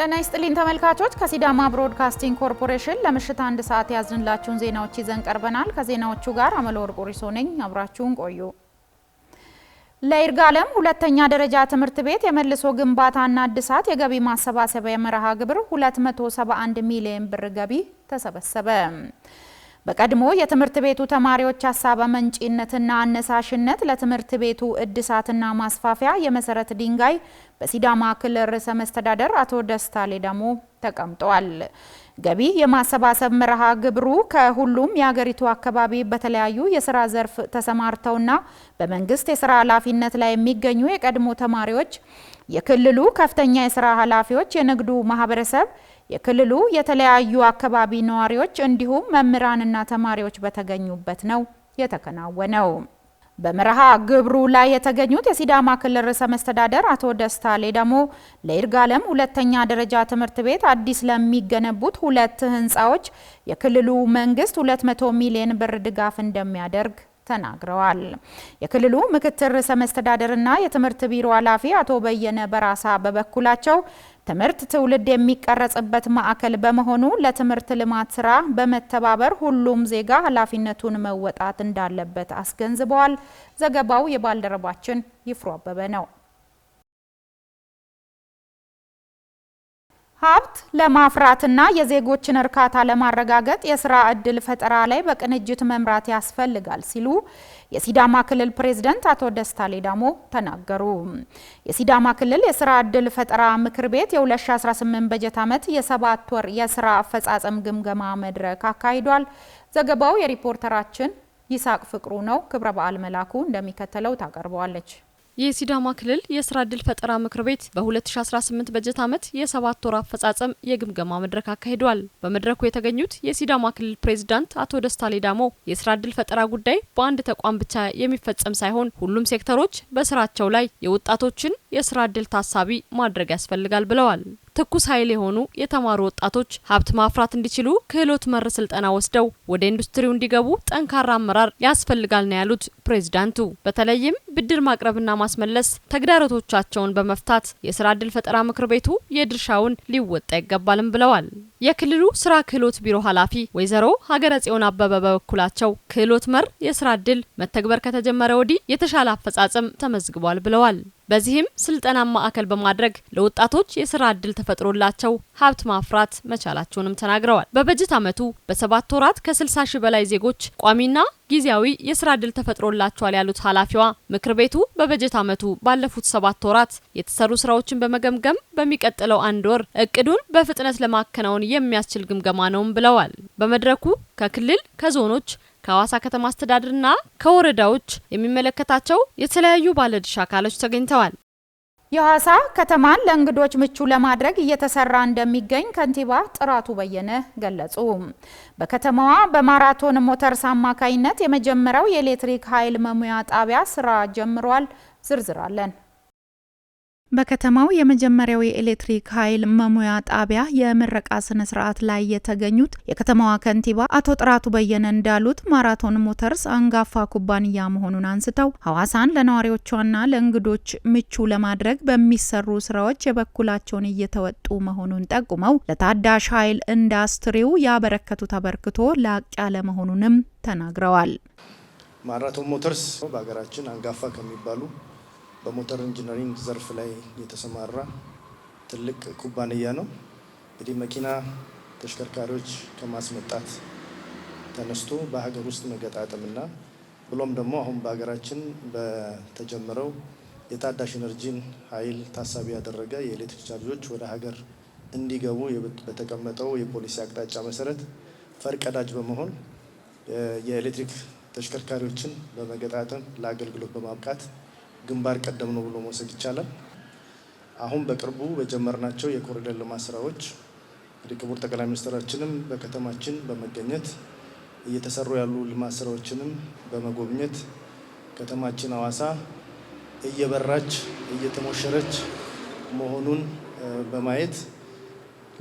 ጤና ይስጥልኝ ተመልካቾች ከሲዳማ ብሮድካስቲንግ ኮርፖሬሽን ለምሽት 1 ሰዓት ያዝንላችሁን ዜናዎች ይዘን ቀርበናል። ከዜናዎቹ ጋር አመለወርቅ ሪሶ ነኝ። አብራችሁን ቆዩ። ለይርጋለም ሁለተኛ ደረጃ ትምህርት ቤት የመልሶ ግንባታና እድሳት የገቢ ማሰባሰቢያ መርሃ ግብር 271 ሚሊዮን ብር ገቢ ተሰበሰበ። በቀድሞ የትምህርት ቤቱ ተማሪዎች ሐሳብ አመንጪነትና አነሳሽነት ለትምህርት ቤቱ እድሳትና ማስፋፊያ የመሰረት ድንጋይ በሲዳማ ክልል ርዕሰ መስተዳደር አቶ ደስታ ሌዳሞ ተቀምጧል። ገቢ የማሰባሰብ መርሃ ግብሩ ከሁሉም የሀገሪቱ አካባቢ በተለያዩ የሥራ ዘርፍ ተሰማርተውና በመንግስት የሥራ ኃላፊነት ላይ የሚገኙ የቀድሞ ተማሪዎች፣ የክልሉ ከፍተኛ የሥራ ኃላፊዎች፣ የንግዱ ማህበረሰብ፣ የክልሉ የተለያዩ አካባቢ ነዋሪዎች እንዲሁም መምህራንና ተማሪዎች በተገኙበት ነው የተከናወነው። በመርሃ ግብሩ ላይ የተገኙት የሲዳማ ክልል ርዕሰ መስተዳደር አቶ ደስታ ሌዳሞ ለይርጋለም ሁለተኛ ደረጃ ትምህርት ቤት አዲስ ለሚገነቡት 2 ህንጻዎች የክልሉ መንግስት 200 ሚሊዮን ብር ድጋፍ እንደሚያደርግ ተናግረዋል። የክልሉ ምክትል ርዕሰ መስተዳደርና የትምህርት ቢሮ ኃላፊ አቶ በየነ በራሳ በበኩላቸው ትምህርት ትውልድ የሚቀረጽበት ማዕከል በመሆኑ ለትምህርት ልማት ስራ በመተባበር ሁሉም ዜጋ ኃላፊነቱን መወጣት እንዳለበት አስገንዝበዋል። ዘገባው የባልደረባችን ይፍሩ አበበ ነው። ሀብት ለማፍራትና የዜጎችን እርካታ ለማረጋገጥ የስራ ዕድል ፈጠራ ላይ በቅንጅት መምራት ያስፈልጋል ሲሉ የሲዳማ ክልል ፕሬዝዳንት አቶ ደስታ ሌዳሞ ተናገሩ። የሲዳማ ክልል የስራ ዕድል ፈጠራ ምክር ቤት የ2018 በጀት ዓመት የ7 ወር የስራ አፈጻጸም ግምገማ መድረክ አካሂዷል። ዘገባው የሪፖርተራችን ይሳቅ ፍቅሩ ነው። ክብረ በዓል መላኩ እንደሚከተለው ታቀርበዋለች። የሲዳማ ክልል የስራ ዕድል ፈጠራ ምክር ቤት በ2018 በጀት ዓመት የ7 ወር አፈጻጸም የግምገማ መድረክ አካሂዷል። በመድረኩ የተገኙት የሲዳማ ክልል ፕሬዝዳንት አቶ ደስታ ሌዳሞ የስራ ዕድል ፈጠራ ጉዳይ በአንድ ተቋም ብቻ የሚፈጸም ሳይሆን ሁሉም ሴክተሮች በስራቸው ላይ የወጣቶችን የስራ ዕድል ታሳቢ ማድረግ ያስፈልጋል ብለዋል። ትኩስ ኃይል የሆኑ የተማሩ ወጣቶች ሀብት ማፍራት እንዲችሉ ክህሎት መር ስልጠና ወስደው ወደ ኢንዱስትሪው እንዲገቡ ጠንካራ አመራር ያስፈልጋል ነው ያሉት ፕሬዝዳንቱ። በተለይም ብድር ማቅረብና ማስመለስ ተግዳሮቶቻቸውን በመፍታት የስራ ዕድል ፈጠራ ምክር ቤቱ የድርሻውን ሊወጣ ይገባልም ብለዋል። የክልሉ ስራ ክህሎት ቢሮ ኃላፊ ወይዘሮ ሀገረ ጽዮን አበበ በበኩላቸው ክህሎት መር የስራ ዕድል መተግበር ከተጀመረ ወዲህ የተሻለ አፈጻጸም ተመዝግቧል ብለዋል። በዚህም ስልጠና ማዕከል በማድረግ ለወጣቶች የስራ ዕድል ተፈጥሮላቸው ሀብት ማፍራት መቻላቸውንም ተናግረዋል። በበጀት ዓመቱ በ7 ወራት ከ60 ሺህ በላይ ዜጎች ቋሚና ጊዜያዊ የስራ ዕድል ተፈጥሮላቸዋል ያሉት ኃላፊዋ ምክር ቤቱ በበጀት ዓመቱ ባለፉት 7 ወራት የተሰሩ ስራዎችን በመገምገም በሚቀጥለው 1 ወር እቅዱን በፍጥነት ለማከናወን የሚያስችል ግምገማ ነውም ብለዋል። በመድረኩ ከክልል ከዞኖች ከሐዋሳ ከተማ አስተዳደርና ከወረዳዎች የሚመለከታቸው የተለያዩ ባለድርሻ አካሎች ተገኝተዋል። የሐዋሳ ከተማን ለእንግዶች ምቹ ለማድረግ እየተሰራ እንደሚገኝ ከንቲባ ጥራቱ በየነ ገለጹ። በከተማዋ በማራቶን ሞተርስ አማካይነት የመጀመሪያው የኤሌክትሪክ ኃይል መሙያ ጣቢያ ስራ ጀምሯል። ዝርዝር አለን። በከተማው የመጀመሪያው የኤሌክትሪክ ኃይል መሙያ ጣቢያ የምረቃ ስነ ስርዓት ላይ የተገኙት የከተማዋ ከንቲባ አቶ ጥራቱ በየነ እንዳሉት ማራቶን ሞተርስ አንጋፋ ኩባንያ መሆኑን አንስተው ሐዋሳን ለነዋሪዎቿና ለእንግዶች ምቹ ለማድረግ በሚሰሩ ስራዎች የበኩላቸውን እየተወጡ መሆኑን ጠቁመው ለታዳሽ ኃይል ኢንዱስትሪው ያበረከቱት አበርክቶ ላቅ ያለ መሆኑንም ተናግረዋል። ማራቶን ሞተርስ በሀገራችን አንጋፋ ከሚባሉ በሞተር ኢንጂነሪንግ ዘርፍ ላይ የተሰማራ ትልቅ ኩባንያ ነው። እንግዲህ መኪና ተሽከርካሪዎች ከማስመጣት ተነስቶ በሀገር ውስጥ መገጣጠምና ብሎም ደግሞ አሁን በሀገራችን በተጀመረው የታዳሽ ኢነርጂን ኃይል ታሳቢ ያደረገ የኤሌክትሪክ ቻርጆች ወደ ሀገር እንዲገቡ በተቀመጠው የፖሊሲ አቅጣጫ መሰረት ፈርቀዳጅ በመሆን የኤሌክትሪክ ተሽከርካሪዎችን በመገጣጠም ለአገልግሎት በማብቃት ግንባር ቀደም ነው ብሎ መውሰድ ይቻላል። አሁን በቅርቡ በጀመርናቸው የኮሪደር ልማት ስራዎች ክቡር ጠቅላይ ሚኒስትራችንም በከተማችን በመገኘት እየተሰሩ ያሉ ልማት ስራዎችንም በመጎብኘት ከተማችን ሐዋሳ እየበራች እየተሞሸረች መሆኑን በማየት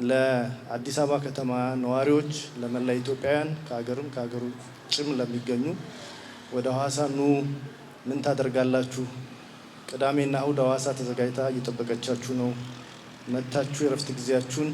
ለአዲስ አበባ ከተማ ነዋሪዎች፣ ለመላ ኢትዮጵያውያን ከሀገርም ከሀገር ውጭም ለሚገኙ ወደ ሐዋሳ ኑ ምን ታደርጋላችሁ? ቅዳሜና እሁድ ሐዋሳ ተዘጋጅታ እየጠበቀቻችሁ ነው መታችሁ የረፍት ጊዜያችሁን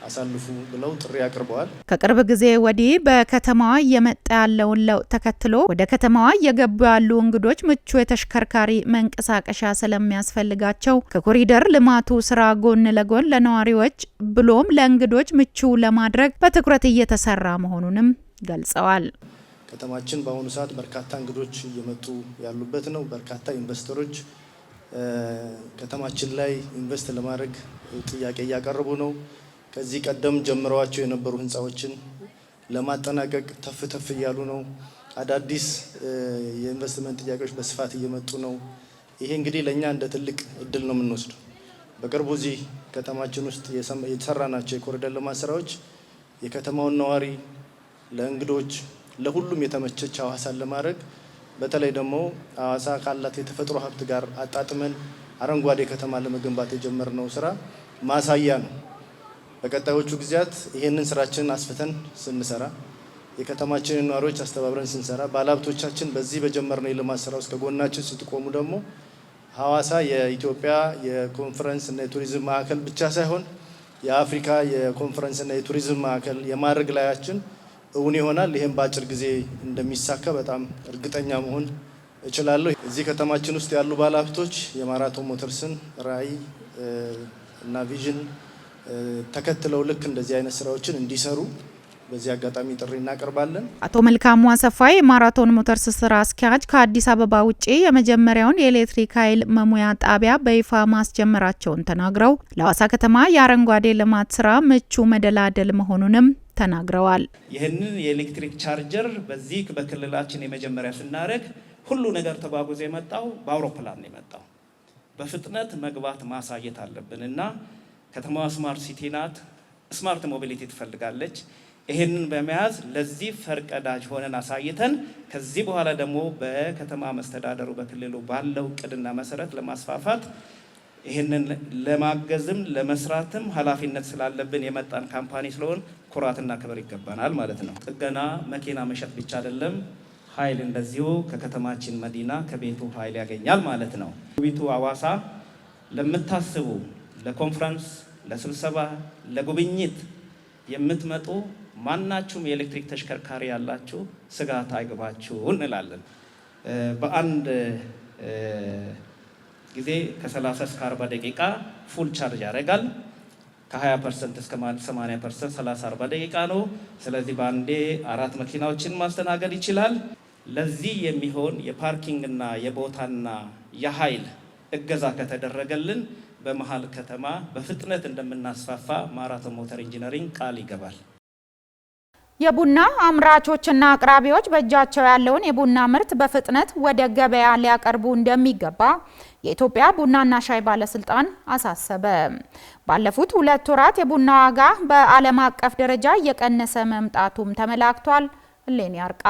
አሳልፉ ብለው ጥሪ አቅርበዋል። ከቅርብ ጊዜ ወዲህ በከተማዋ እየመጣ ያለውን ለውጥ ተከትሎ ወደ ከተማዋ እየገቡ ያሉ እንግዶች ምቹ የተሽከርካሪ መንቀሳቀሻ ስለሚያስፈልጋቸው ከኮሪደር ልማቱ ስራ ጎን ለጎን ለነዋሪዎች ብሎም ለእንግዶች ምቹ ለማድረግ በትኩረት እየተሰራ መሆኑንም ገልጸዋል። ከተማችን በአሁኑ ሰዓት በርካታ እንግዶች እየመጡ ያሉበት ነው። በርካታ ኢንቨስተሮች ከተማችን ላይ ኢንቨስት ለማድረግ ጥያቄ እያቀረቡ ነው። ከዚህ ቀደም ጀምረዋቸው የነበሩ ህንፃዎችን ለማጠናቀቅ ተፍ እያሉ ነው። አዳዲስ የኢንቨስትመንት ጥያቄዎች በስፋት እየመጡ ነው። ይሄ እንግዲህ ለኛ እንደ ትልቅ እድል ነው የምንወስደው። በቅርቡ እዚህ ከተማችን ውስጥ የተሰራናቸው የኮሪደር ልማት ስራዎች የከተማውን ነዋሪ ለእንግዶች ለሁሉም የተመቸች ሐዋሳን ለማድረግ በተለይ ደግሞ ሐዋሳ ካላት የተፈጥሮ ሀብት ጋር አጣጥመን አረንጓዴ ከተማ ለመገንባት የጀመርነው ስራ ማሳያ ነው። በቀጣዮቹ ጊዜያት ይሄንን ስራችንን አስፍተን ስንሰራ የከተማችንን ነዋሪዎች አስተባብረን ስንሰራ ባለሀብቶቻችን በዚህ በጀመርነው የልማት ስራ ውስጥ ከጎናችን ስትቆሙ ደግሞ ሐዋሳ የኢትዮጵያ የኮንፈረንስ እና የቱሪዝም ማዕከል ብቻ ሳይሆን የአፍሪካ የኮንፈረንስ እና የቱሪዝም ማዕከል የማድረግ ላያችን እውን ይሆናል። ይሄን በአጭር ጊዜ እንደሚሳካ በጣም እርግጠኛ መሆን እችላለሁ። እዚህ ከተማችን ውስጥ ያሉ ባለሀብቶች የማራቶን ሞተርስን ራዕይ እና ቪዥን ተከትለው ልክ እንደዚህ አይነት ስራዎችን እንዲሰሩ በዚህ አጋጣሚ ጥሪ እናቀርባለን። አቶ መልካሙ አሰፋ የማራቶን ሞተርስ ስራ አስኪያጅ ከአዲስ አበባ ውጪ የመጀመሪያውን የኤሌክትሪክ ኃይል መሙያ ጣቢያ በይፋ ማስጀመራቸውን ተናግረው ለሐዋሳ ከተማ የአረንጓዴ ልማት ስራ ምቹ መደላደል መሆኑንም ተናግረዋል። ይህንን የኤሌክትሪክ ቻርጀር በዚህ በክልላችን የመጀመሪያ ስናደርግ ሁሉ ነገር ተጓጉዞ የመጣው በአውሮፕላን ነው የመጣው። በፍጥነት መግባት ማሳየት አለብንና ከተማዋ ስማርት ሲቲ ናት። ስማርት ሞቢሊቲ ትፈልጋለች። ይህንን በመያዝ ለዚህ ፈርቀዳጅ ሆነን አሳይተን ከዚህ በኋላ ደግሞ በከተማ መስተዳደሩ በክልሉ ባለው እቅድና መሰረት ለማስፋፋት ይህንን ለማገዝም ለመስራትም ኃላፊነት ስላለብን የመጣን ካምፓኒ ስለሆን ኩራትና ክብር ይገባናል ማለት ነው። ጥገና መኪና መሸጥ ብቻ አይደለም፣ ኃይል እንደዚሁ ከከተማችን መዲና ከቤቱ ኃይል ያገኛል ማለት ነው። ቤቱ ሐዋሳ ለምታስቡ ለኮንፈረንስ፣ ለስብሰባ፣ ለጉብኝት የምትመጡ ማናችሁም የኤሌክትሪክ ተሽከርካሪ ያላችሁ ስጋት አይግባችሁ እንላለን። በአንድ ጊዜ ከ30 እስከ 40 ደቂቃ ፉል ቻርጅ ያደርጋል። ከ20% እስከ 80% 30-40 ደቂቃ ነው። ስለዚህ በአንዴ 4 መኪናዎችን ማስተናገድ ይችላል። ለዚህ የሚሆን የፓርኪንግና የቦታና የኃይል እገዛ ከተደረገልን በመሀል ከተማ በፍጥነት እንደምናስፋፋ ማራቶን ሞተር ኢንጂነሪንግ ቃል ይገባል። የቡና አምራቾችና አቅራቢዎች በእጃቸው ያለውን የቡና ምርት በፍጥነት ወደ ገበያ ሊያቀርቡ እንደሚገባ የኢትዮጵያ ቡናና ሻይ ባለስልጣን አሳሰበ። ባለፉት 2 ወራት የቡና ዋጋ በዓለም አቀፍ ደረጃ እየቀነሰ መምጣቱም ተመላክቷል። እሌኒ አርቃ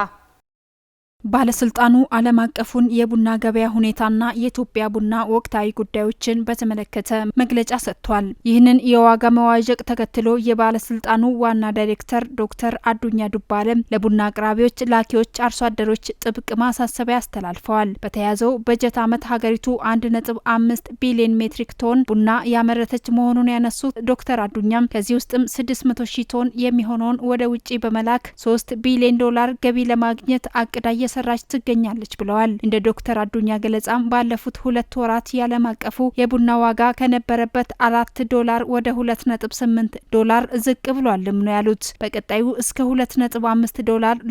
ባለስልጣኑ ዓለም አቀፉን የቡና ገበያ ሁኔታና የኢትዮጵያ ቡና ወቅታዊ ጉዳዮችን በተመለከተ መግለጫ ሰጥቷል። ይህንን የዋጋ መዋዠቅ ተከትሎ የባለስልጣኑ ዋና ዳይሬክተር ዶክተር አዱኛ ዱባለም ለቡና አቅራቢዎች፣ ላኪዎች፣ አርሶ አደሮች ጥብቅ ማሳሰቢያ አስተላልፈዋል። በተያዘው በጀት ዓመት ሀገሪቱ 1.5 ቢሊዮን ሜትሪክ ቶን ቡና ያመረተች መሆኑን ያነሱት ዶክተር አዱኛም ከዚህ ውስጥም 600 ሺህ ቶን የሚሆነውን ወደ ውጪ በመላክ $3 ቢሊዮን ገቢ ለማግኘት አቅዳ ሰራች ትገኛለች ብለዋል። እንደ ዶክተር አዱኛ ገለጻም ባለፉት 2 ወራት የዓለም አቀፉ የቡና ዋጋ ከነበረበት $4 ወደ $2.8 ዝቅ ብሏልም ነው ያሉት። በቀጣዩ እስከ $2.5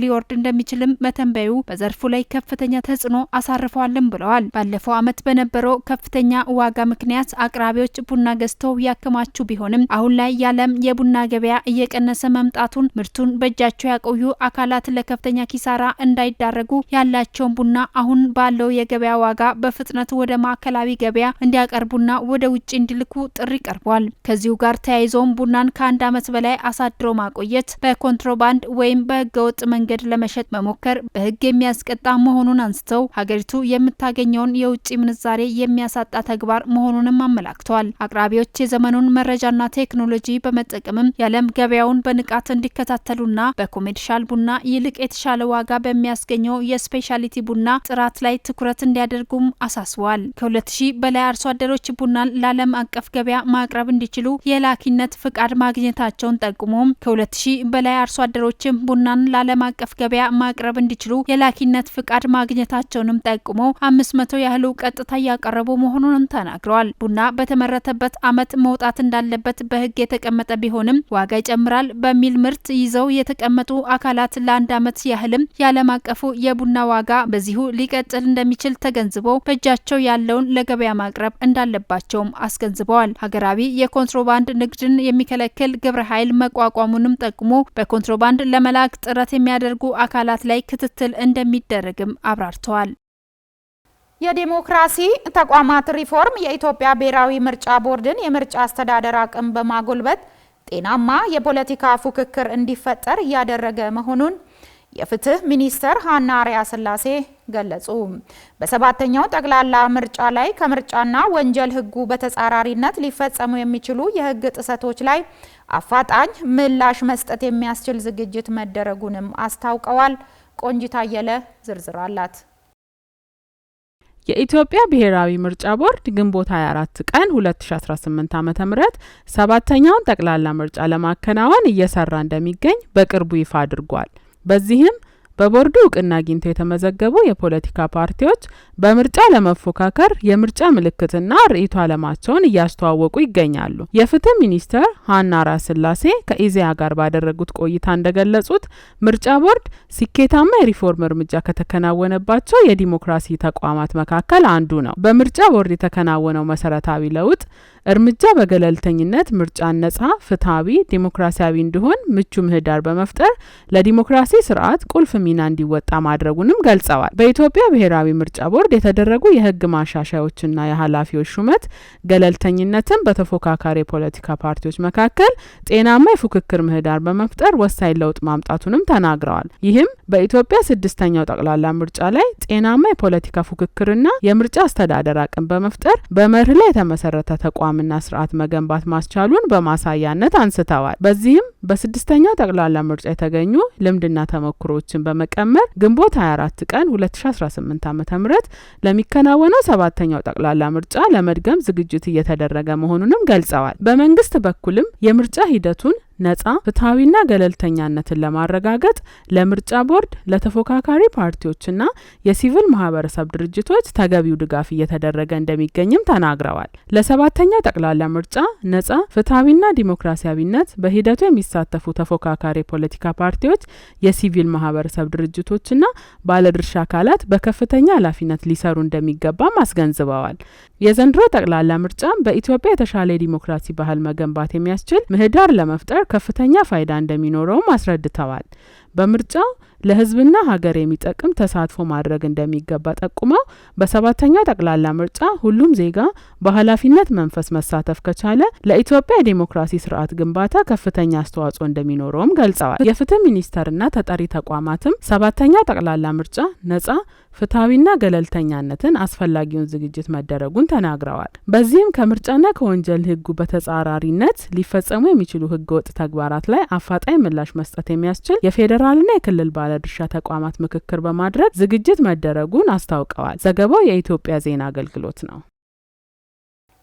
ሊወርድ እንደሚችልም መተንበዩ በዘርፉ ላይ ከፍተኛ ተጽዕኖ አሳርፈዋልም ብለዋል። ባለፈው ዓመት በነበረው ከፍተኛ ዋጋ ምክንያት አቅራቢዎች ቡና ገዝተው ያከማቹ ቢሆንም አሁን ላይ የዓለም የቡና ገበያ እየቀነሰ መምጣቱን ምርቱን በእጃቸው ያቆዩ አካላት ለከፍተኛ ኪሳራ እንዳይዳረጉ ያላቸውን ቡና አሁን ባለው የገበያ ዋጋ በፍጥነት ወደ ማዕከላዊ ገበያ እንዲያቀርቡና ወደ ውጪ እንዲልኩ ጥሪ ቀርቧል። ከዚሁ ጋር ተያይዞም ቡናን ከ1 ዓመት በላይ አሳድሮ ማቆየት፣ በኮንትሮባንድ ወይም በህገወጥ መንገድ ለመሸጥ መሞከር በህግ የሚያስቀጣ መሆኑን አንስተው ሀገሪቱ የምታገኘውን የውጪ ምንዛሬ የሚያሳጣ ተግባር መሆኑንም አመላክተዋል። አቅራቢዎች የዘመኑን መረጃና ቴክኖሎጂ በመጠቀምም የዓለም ገበያውን በንቃት እንዲከታተሉና በኮሜርሻል ቡና ይልቅ የተሻለ ዋጋ በሚያስገኘው የሚገኘው የስፔሻሊቲ ቡና ጥራት ላይ ትኩረት እንዲያደርጉም አሳስበዋል። ከ2000 በላይ አርሶ አደሮች ቡናን ለዓለም አቀፍ ገበያ ማቅረብ እንዲችሉ የላኪነት ፍቃድ ማግኘታቸውን ጠቁሞም ከ2000 በላይ አርሶ አደሮችም ቡናን ለዓለም አቀፍ ገበያ ማቅረብ እንዲችሉ የላኪነት ፍቃድ ማግኘታቸውንም ጠቁሞ 500 ያህሉ ቀጥታ ያቀረቡ መሆኑን ተናግረዋል። ቡና በተመረተበት ዓመት መውጣት እንዳለበት በሕግ የተቀመጠ ቢሆንም ዋጋ ይጨምራል በሚል ምርት ይዘው የተቀመጡ አካላት ለአንድ ዓመት ያህልም የዓለም አቀፉ የቡና ዋጋ በዚሁ ሊቀጥል እንደሚችል ተገንዝበው በእጃቸው ያለውን ለገበያ ማቅረብ እንዳለባቸውም አስገንዝበዋል። ሀገራዊ የኮንትሮባንድ ንግድን የሚከለክል ግብረ ኃይል መቋቋሙንም ጠቁሞ በኮንትሮባንድ ለመላክ ጥረት የሚያደርጉ አካላት ላይ ክትትል እንደሚደረግም አብራርተዋል። የዲሞክራሲ ተቋማት ሪፎርም የኢትዮጵያ ብሔራዊ ምርጫ ቦርድን የምርጫ አስተዳደር አቅም በማጎልበት ጤናማ የፖለቲካ ፉክክር እንዲፈጠር እያደረገ መሆኑን የፍትህ ሚኒስተር ሀና አርአያ ስላሴ ገለጹ። በሰባተኛው ጠቅላላ ምርጫ ላይ ከምርጫና ወንጀል ህጉ በተጻራሪነት ሊፈጸሙ የሚችሉ የህግ ጥሰቶች ላይ አፋጣኝ ምላሽ መስጠት የሚያስችል ዝግጅት መደረጉንም አስታውቀዋል። ቆንጂት አየለ ዝርዝር አላት። የኢትዮጵያ ብሔራዊ ምርጫ ቦርድ ግንቦት 24 ቀን 2018 ዓ.ም ሰባተኛውን ጠቅላላ ምርጫ ለማከናወን እየሰራ እንደሚገኝ በቅርቡ ይፋ አድርጓል። በዚህም በቦርዱ እውቅና አግኝተው የተመዘገቡ የፖለቲካ ፓርቲዎች በምርጫ ለመፎካከር የምርጫ ምልክትና ርዕዮተ ዓለማቸውን እያስተዋወቁ ይገኛሉ። የፍትህ ሚኒስተር ሀና አርአያ ስላሴ ከኢዜአ ጋር ባደረጉት ቆይታ እንደገለጹት ምርጫ ቦርድ ስኬታማ የሪፎርም እርምጃ ከተከናወነባቸው የዲሞክራሲ ተቋማት መካከል አንዱ ነው። በምርጫ ቦርድ የተከናወነው መሰረታዊ ለውጥ እርምጃ በገለልተኝነት ምርጫን ነጻ፣ ፍትሃዊ፣ ዲሞክራሲያዊ እንዲሆን ምቹ ምህዳር በመፍጠር ለዲሞክራሲ ስርዓት ቁልፍ ሚና እንዲወጣ ማድረጉንም ገልጸዋል። በኢትዮጵያ ብሔራዊ ምርጫ ቦርድ የተደረጉ የህግ ማሻሻያዎችና የኃላፊዎች ሹመት ገለልተኝነትን በተፎካካሪ የፖለቲካ ፓርቲዎች መካከል ጤናማ የፉክክር ምህዳር በመፍጠር ወሳኝ ለውጥ ማምጣቱንም ተናግረዋል። ይህም በኢትዮጵያ ስድስተኛው ጠቅላላ ምርጫ ላይ ጤናማ የፖለቲካ ፉክክርና የምርጫ አስተዳደር አቅም በመፍጠር በመርህ ላይ የተመሰረተ ተቋምና ስርዓት መገንባት ማስቻሉን በማሳያነት አንስተዋል። በዚህም በስድስተኛው ጠቅላላ ምርጫ የተገኙ ልምድና ተሞክሮዎችን በመቀመር ግንቦት 24 ቀን 2018 ዓ.ም ለሚከናወነው ሰባተኛው ጠቅላላ ምርጫ ለመድገም ዝግጅት እየተደረገ መሆኑንም ገልጸዋል። በመንግስት በኩልም የምርጫ ሂደቱን ነጻ፣ ፍትሃዊና ገለልተኛነትን ለማረጋገጥ ለምርጫ ቦርድ፣ ለተፎካካሪ ፓርቲዎችና የሲቪል ማህበረሰብ ድርጅቶች ተገቢው ድጋፍ እየተደረገ እንደሚገኝም ተናግረዋል። ለሰባተኛው ጠቅላላ ምርጫ ነጻ፣ ፍትሃዊና ዲሞክራሲያዊነት በሂደቱ የሚሳተፉ ተፎካካሪ የፖለቲካ ፓርቲዎች፣ የሲቪል ማህበረሰብ ድርጅቶችና ባለድርሻ አካላት በከፍተኛ ኃላፊነት ሊሰሩ እንደሚገባም አስገንዝበዋል። የዘንድሮ ጠቅላላ ምርጫ በኢትዮጵያ የተሻለ የዲሞክራሲ ባህል መገንባት የሚያስችል ምህዳር ለመፍጠር ከፍተኛ ፋይዳ እንደሚኖረውም አስረድተዋል። በምርጫው ለህዝብና ሀገር የሚጠቅም ተሳትፎ ማድረግ እንደሚገባ ጠቁመው በሰባተኛው ጠቅላላ ምርጫ ሁሉም ዜጋ በኃላፊነት መንፈስ መሳተፍ ከቻለ ለኢትዮጵያ የዲሞክራሲ ስርዓት ግንባታ ከፍተኛ አስተዋጽኦ እንደሚኖረውም ገልጸዋል። የፍትህ ሚኒስቴርና ተጠሪ ተቋማትም ሰባተኛው ጠቅላላ ምርጫ ነጻ፣ ፍትሃዊና ገለልተኛነትን አስፈላጊውን ዝግጅት መደረጉን ተናግረዋል። በዚህም ከምርጫና ከወንጀል ህጉ በተጻራሪነት ሊፈጸሙ የሚችሉ ህገወጥ ተግባራት ላይ አፋጣኝ ምላሽ መስጠት የሚያስችል የፌዴራልና የክልል ባለድርሻ ተቋማት ምክክር በማድረግ ዝግጅት መደረጉን አስታውቀዋል። ዘገባው የኢትዮጵያ ዜና አገልግሎት ነው።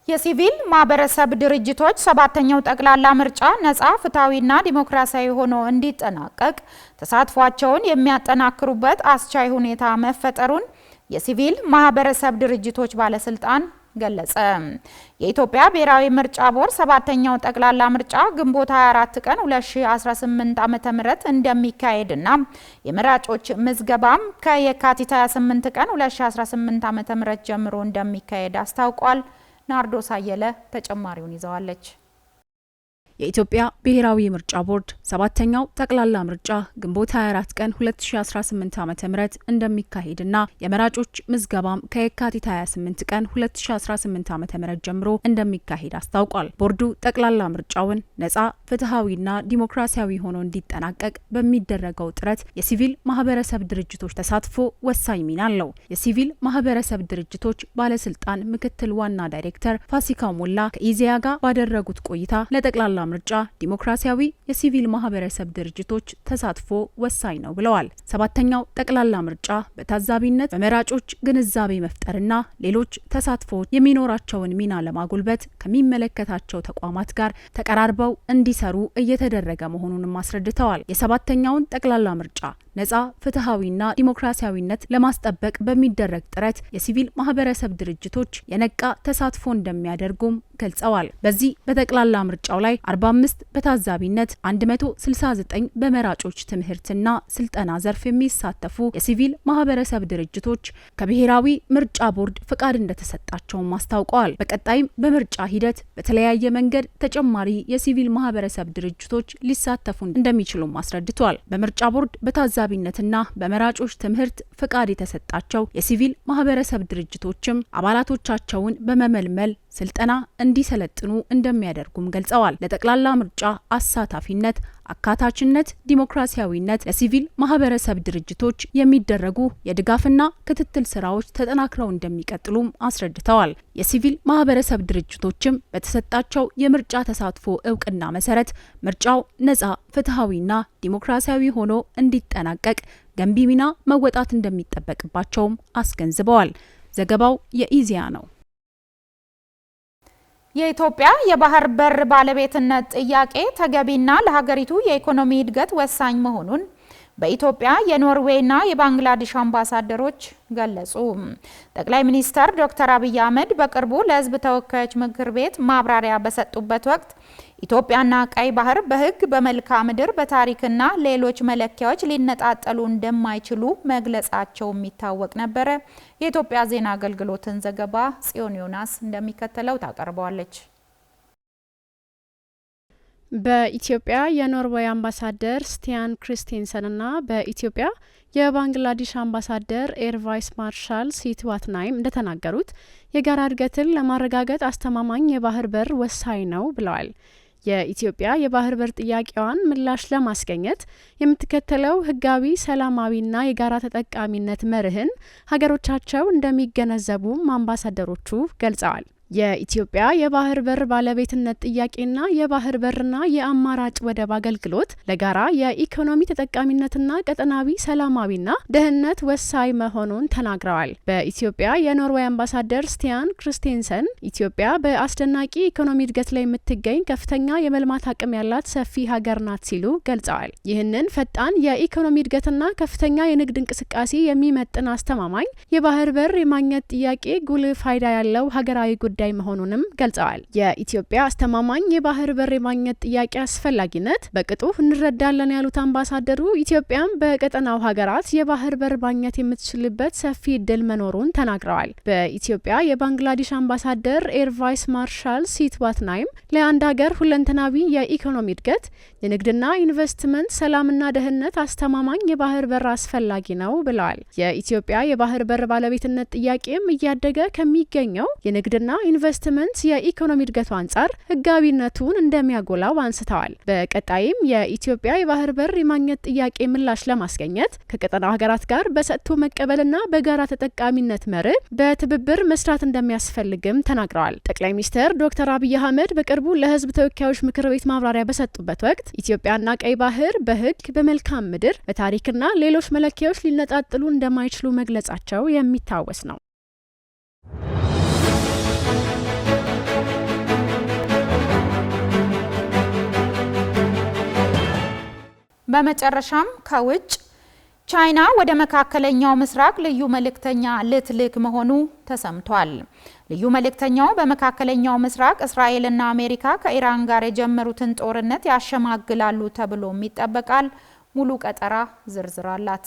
የሲቪል ማህበረሰብ ድርጅቶች ሰባተኛው ጠቅላላ ምርጫ ነጻ፣ ፍትሃዊና ዲሞክራሲያዊ ሆኖ እንዲጠናቀቅ ተሳትፏቸውን የሚያጠናክሩበት አስቻይ ሁኔታ መፈጠሩን የሲቪል ማህበረሰብ ድርጅቶች ባለስልጣን ገለጸ። የኢትዮጵያ ብሔራዊ ምርጫ ቦርድ ሰባተኛው ጠቅላላ ምርጫ ግንቦት 24 ቀን 2018 ዓ.ም እንደሚካሄድና የመራጮች ምዝገባም ከየካቲት 28 ቀን 2018 ዓ.ም ጀምሮ እንደሚካሄድ አስታውቋል። ናርዶስ አየለ ተጨማሪውን ይዘዋለች። የኢትዮጵያ ብሔራዊ ምርጫ ቦርድ ሰባተኛው ጠቅላላ ምርጫ ግንቦት 24 ቀን 2018 ዓ.ም እንደሚካሄድና የመራጮች ምዝገባም ከየካቲት 28 ቀን 2018 ዓ.ም ጀምሮ እንደሚካሄድ አስታውቋል። ቦርዱ ጠቅላላ ምርጫውን ነጻ፣ ፍትሃዊና ዲሞክራሲያዊ ሆኖ እንዲጠናቀቅ በሚደረገው ጥረት የሲቪል ማህበረሰብ ድርጅቶች ተሳትፎ ወሳኝ ሚና አለው። የሲቪል ማህበረሰብ ድርጅቶች ባለስልጣን ምክትል ዋና ዳይሬክተር ፋሲካ ሞላ ከኢዜአ ጋር ባደረጉት ቆይታ ለጠቅላላ ምርጫ ዲሞክራሲያዊ የሲቪል ማህበረሰብ ድርጅቶች ተሳትፎ ወሳኝ ነው ብለዋል። ሰባተኛው ጠቅላላ ምርጫ በታዛቢነት በመራጮች ግንዛቤ መፍጠርና ሌሎች ተሳትፎዎች የሚኖራቸውን ሚና ለማጎልበት ከሚመለከታቸው ተቋማት ጋር ተቀራርበው እንዲሰሩ እየተደረገ መሆኑንም አስረድተዋል። የሰባተኛውን ጠቅላላ ምርጫ ነጻ ፍትሃዊና ዲሞክራሲያዊነት ለማስጠበቅ በሚደረግ ጥረት የሲቪል ማህበረሰብ ድርጅቶች የነቃ ተሳትፎ እንደሚያደርጉም ገልጸዋል። በዚህ በጠቅላላ ምርጫው ላይ 45 በታዛቢነት 169 በመራጮች ትምህርትና ስልጠና ዘርፍ የሚሳተፉ የሲቪል ማህበረሰብ ድርጅቶች ከብሔራዊ ምርጫ ቦርድ ፍቃድ እንደተሰጣቸውም አስታውቀዋል። በቀጣይም በምርጫ ሂደት በተለያየ መንገድ ተጨማሪ የሲቪል ማህበረሰብ ድርጅቶች ሊሳተፉ እንደሚችሉም አስረድቷል። በምርጫ ቦርድ በታዛቢነትና በመራጮች ትምህርት ፍቃድ የተሰጣቸው የሲቪል ማህበረሰብ ድርጅቶችም አባላቶቻቸውን በመመልመል ስልጠና እንዲሰለጥኑ እንደሚያደርጉም ገልጸዋል። ለጠቅላላ ምርጫ አሳታፊነት፣ አካታችነት፣ ዲሞክራሲያዊነት ለሲቪል ማህበረሰብ ድርጅቶች የሚደረጉ የድጋፍና ክትትል ስራዎች ተጠናክረው እንደሚቀጥሉም አስረድተዋል። የሲቪል ማህበረሰብ ድርጅቶችም በተሰጣቸው የምርጫ ተሳትፎ እውቅና መሰረት ምርጫው ነጻ፣ ፍትሃዊና ዲሞክራሲያዊ ሆኖ እንዲጠናቀቅ ገንቢ ሚና መወጣት እንደሚጠበቅባቸውም አስገንዝበዋል። ዘገባው የኢዜአ ነው። የኢትዮጵያ የባህር በር ባለቤትነት ጥያቄ ተገቢና ለሀገሪቱ የኢኮኖሚ እድገት ወሳኝ መሆኑን በኢትዮጵያ የኖርዌይና የባንግላዴሽ አምባሳደሮች ገለጹ። ጠቅላይ ሚኒስትር ዶክተር አብይ አህመድ በቅርቡ ለሕዝብ ተወካዮች ምክር ቤት ማብራሪያ በሰጡበት ወቅት ኢትዮጵያና ቀይ ባህር በሕግ፣ በመልክዓ ምድር፣ በታሪክና ሌሎች መለኪያዎች ሊነጣጠሉ እንደማይችሉ መግለጻቸው የሚታወቅ ነበረ። የኢትዮጵያ ዜና አገልግሎትን ዘገባ ጽዮን ዮናስ እንደሚከተለው ታቀርበዋለች። በኢትዮጵያ የኖርዌይ አምባሳደር ስቲያን ክሪስቴንሰንና በኢትዮጵያ የባንግላዴሽ አምባሳደር ኤር ቫይስ ማርሻል ሲትዋትናይም እንደተናገሩት የጋራ እድገትን ለማረጋገጥ አስተማማኝ የባህር በር ወሳኝ ነው ብለዋል። የኢትዮጵያ የባህር በር ጥያቄዋን ምላሽ ለማስገኘት የምትከተለው ህጋዊ፣ ሰላማዊና የጋራ ተጠቃሚነት መርህን ሀገሮቻቸው እንደሚገነዘቡም አምባሳደሮቹ ገልጸዋል። የኢትዮጵያ የባህር በር ባለቤትነት ጥያቄና የባህር በርና የአማራጭ ወደብ አገልግሎት ለጋራ የኢኮኖሚ ተጠቃሚነትና ቀጠናዊ ሰላማዊና ደህንነት ወሳኝ መሆኑን ተናግረዋል። በኢትዮጵያ የኖርዌይ አምባሳደር ስቲያን ክሪስቴንሰን ኢትዮጵያ በአስደናቂ ኢኮኖሚ እድገት ላይ የምትገኝ ከፍተኛ የመልማት አቅም ያላት ሰፊ ሀገር ናት ሲሉ ገልጸዋል። ይህንን ፈጣን የኢኮኖሚ እድገትና ከፍተኛ የንግድ እንቅስቃሴ የሚመጥን አስተማማኝ የባህር በር የማግኘት ጥያቄ ጉልህ ፋይዳ ያለው ሀገራዊ ጉዳይ መሆኑንም ገልጸዋል። የኢትዮጵያ አስተማማኝ የባህር በር የማግኘት ጥያቄ አስፈላጊነት በቅጡ እንረዳለን ያሉት አምባሳደሩ ኢትዮጵያም በቀጠናው ሀገራት የባህር በር ማግኘት የምትችልበት ሰፊ እድል መኖሩን ተናግረዋል። በኢትዮጵያ የባንግላዴሽ አምባሳደር ኤር ቫይስ ማርሻል ሲትዋትናይም ለአንድ ሀገር ሁለንተናዊ የኢኮኖሚ እድገት፣ የንግድና ኢንቨስትመንት፣ ሰላምና ደህንነት አስተማማኝ የባህር በር አስፈላጊ ነው ብለዋል። የኢትዮጵያ የባህር በር ባለቤትነት ጥያቄም እያደገ ከሚገኘው የንግድና ኢንቨስትመንት የኢኮኖሚ እድገቱ አንጻር ህጋዊነቱን እንደሚያጎላው አንስተዋል። በቀጣይም የኢትዮጵያ የባህር በር የማግኘት ጥያቄ ምላሽ ለማስገኘት ከቀጠናው ሀገራት ጋር በሰጥቶ መቀበልና በጋራ ተጠቃሚነት መርህ በትብብር መስራት እንደሚያስፈልግም ተናግረዋል። ጠቅላይ ሚኒስትር ዶክተር አብይ አህመድ በቅርቡ ለህዝብ ተወካዮች ምክር ቤት ማብራሪያ በሰጡበት ወቅት ኢትዮጵያና ቀይ ባህር በህግ፣ በመልካም ምድር፣ በታሪክና ሌሎች መለኪያዎች ሊነጣጥሉ እንደማይችሉ መግለጻቸው የሚታወስ ነው። በመጨረሻም ከውጭ ቻይና ወደ መካከለኛው ምስራቅ ልዩ መልእክተኛ ልትልክ መሆኑ ተሰምቷል። ልዩ መልእክተኛው በመካከለኛው ምስራቅ እስራኤልና አሜሪካ ከኢራን ጋር የጀመሩትን ጦርነት ያሸማግላሉ ተብሎም ይጠበቃል። ሙሉ ቀጠራ ዝርዝር አላት።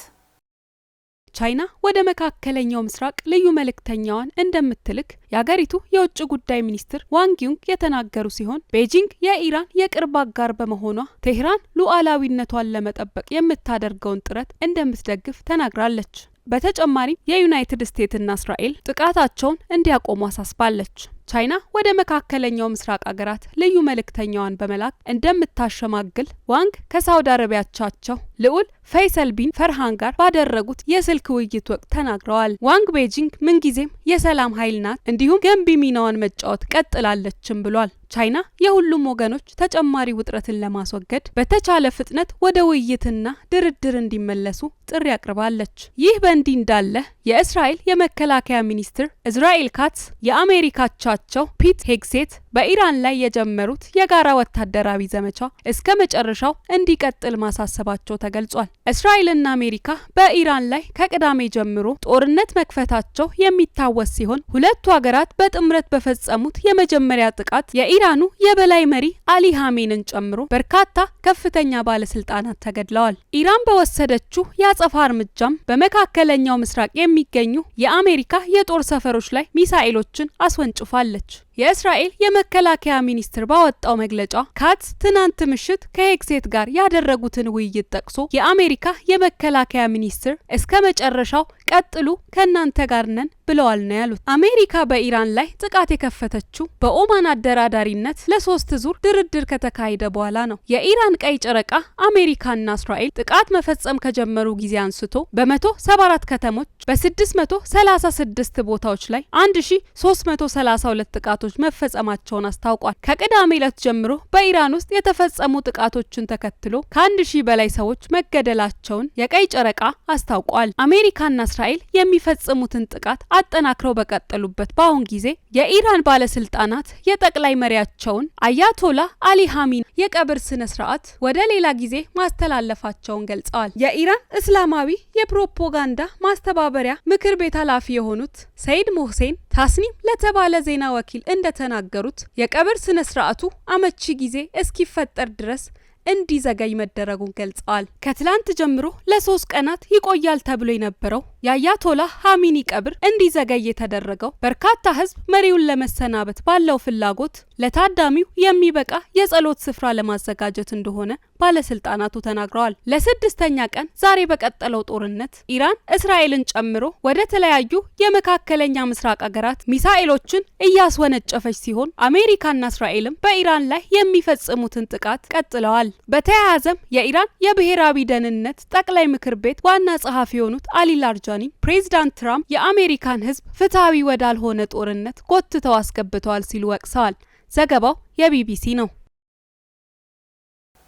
ቻይና ወደ መካከለኛው ምስራቅ ልዩ መልእክተኛዋን እንደምትልክ የሀገሪቱ የውጭ ጉዳይ ሚኒስትር ዋንግ ዩንግ የተናገሩ ሲሆን ቤጂንግ የኢራን የቅርብ አጋር በመሆኗ ቴህራን ሉዓላዊነቷን ለመጠበቅ የምታደርገውን ጥረት እንደምትደግፍ ተናግራለች። በተጨማሪም የዩናይትድ ስቴትስና እስራኤል ጥቃታቸውን እንዲያቆሙ አሳስባለች። ቻይና ወደ መካከለኛው ምስራቅ አገራት ልዩ መልእክተኛዋን በመላክ እንደምታሸማግል ዋንግ ከሳውዲ አረቢያቻቸው ልዑል ፈይሰል ቢን ፈርሃን ጋር ባደረጉት የስልክ ውይይት ወቅት ተናግረዋል። ዋንግ ቤጂንግ ምንጊዜም የሰላም ኃይል ናት፣ እንዲሁም ገንቢ ሚናዋን መጫወት ቀጥላለችም ብሏል። ቻይና የሁሉም ወገኖች ተጨማሪ ውጥረትን ለማስወገድ በተቻለ ፍጥነት ወደ ውይይትና ድርድር እንዲመለሱ ጥሪ አቅርባለች። ይህ በእንዲህ እንዳለ የእስራኤል የመከላከያ ሚኒስትር እስራኤል ካትዝ የአሜሪካቻቸው ፒት ሄግሴት በኢራን ላይ የጀመሩት የጋራ ወታደራዊ ዘመቻ እስከ መጨረሻው እንዲቀጥል ማሳሰባቸው ተገልጿል። እስራኤልና አሜሪካ በኢራን ላይ ከቅዳሜ ጀምሮ ጦርነት መክፈታቸው የሚታወስ ሲሆን ሁለቱ ሀገራት በጥምረት በፈጸሙት የመጀመሪያ ጥቃት የኢራኑ የበላይ መሪ አሊ ሀሜንን ጨምሮ በርካታ ከፍተኛ ባለስልጣናት ተገድለዋል። ኢራን በወሰደችው የአጸፋ እርምጃም በመካከለኛው ምስራቅ የሚገኙ የአሜሪካ የጦር ሰፈሮች ላይ ሚሳኤሎችን አስወንጭፋለች። የእስራኤል የመከላከያ ሚኒስትር ባወጣው መግለጫ ካትዝ ትናንት ምሽት ከሄግሴት ጋር ያደረጉትን ውይይት ጠቅሶ የአሜሪካ የመከላከያ ሚኒስትር እስከ መጨረሻው ቀጥሉ ከናንተ ጋር ነን ብለዋል ነው ያሉት። አሜሪካ በኢራን ላይ ጥቃት የከፈተችው በኦማን አደራዳሪነት ለ3 ዙር ድርድር ከተካሄደ በኋላ ነው። የኢራን ቀይ ጨረቃ አሜሪካና እስራኤል ጥቃት መፈጸም ከጀመሩ ጊዜ አንስቶ በ174 ከተሞች በ636 ቦታዎች ላይ 1332 ጥቃቶች መፈጸማቸውን አስታውቋል። ከቅዳሜ ዕለት ጀምሮ በኢራን ውስጥ የተፈጸሙ ጥቃቶችን ተከትሎ ከ1000 በላይ ሰዎች መገደላቸውን የቀይ ጨረቃ አስታውቋል። አሜሪካና እስራኤል የሚፈጽሙትን ጥቃት አጠናክረው በቀጠሉበት በአሁን ጊዜ የኢራን ባለስልጣናት የጠቅላይ መሪያቸውን አያቶላ አሊ ሀሚኒ የቀብር ስነ ስርዓት ወደ ሌላ ጊዜ ማስተላለፋቸውን ገልጸዋል። የኢራን እስላማዊ የፕሮፓጋንዳ ማስተባበሪያ ምክር ቤት ኃላፊ የሆኑት ሰይድ ሞህሴን ታስኒም ለተባለ ዜና ወኪል እንደተናገሩት የቀብር ስነ ስርዓቱ አመቺ ጊዜ እስኪፈጠር ድረስ እንዲዘገይ መደረጉን ገልጸዋል። ከትላንት ጀምሮ ለ3 ቀናት ይቆያል ተብሎ የነበረው የአያቶላ ሀሚኒ ቀብር እንዲዘገይ የተደረገው በርካታ ህዝብ መሪውን ለመሰናበት ባለው ፍላጎት ለታዳሚው የሚበቃ የጸሎት ስፍራ ለማዘጋጀት እንደሆነ ባለስልጣናቱ ተናግረዋል። ለ6ኛ ቀን ዛሬ በቀጠለው ጦርነት ኢራን እስራኤልን ጨምሮ ወደ ተለያዩ የመካከለኛ ምስራቅ አገራት ሚሳኤሎችን እያስወነጨፈች ሲሆን አሜሪካና እስራኤልም በኢራን ላይ የሚፈጽሙትን ጥቃት ቀጥለዋል። በተያያዘም የኢራን የብሔራዊ ደህንነት ጠቅላይ ምክር ቤት ዋና ጸሐፊ የሆኑት አሊ ላርጃኒ ፕሬዚዳንት ትራምፕ የአሜሪካን ህዝብ ፍትሐዊ ወዳልሆነ ጦርነት ጎትተው አስገብተዋል ሲሉ ወቅሰዋል። ዘገባው የቢቢሲ ነው።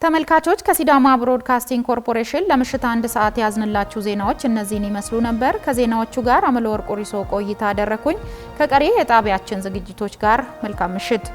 ተመልካቾች ከሲዳማ ብሮድካስቲንግ ኮርፖሬሽን ለምሽት 1 ሰዓት ያዝንላችሁ ዜናዎች እነዚህን ይመስሉ ነበር። ከዜናዎቹ ጋር አመለወርቅ ሪሶ ቆይታ አደረኩኝ። ከቀሪ የጣቢያችን ዝግጅቶች ጋር መልካም ምሽት።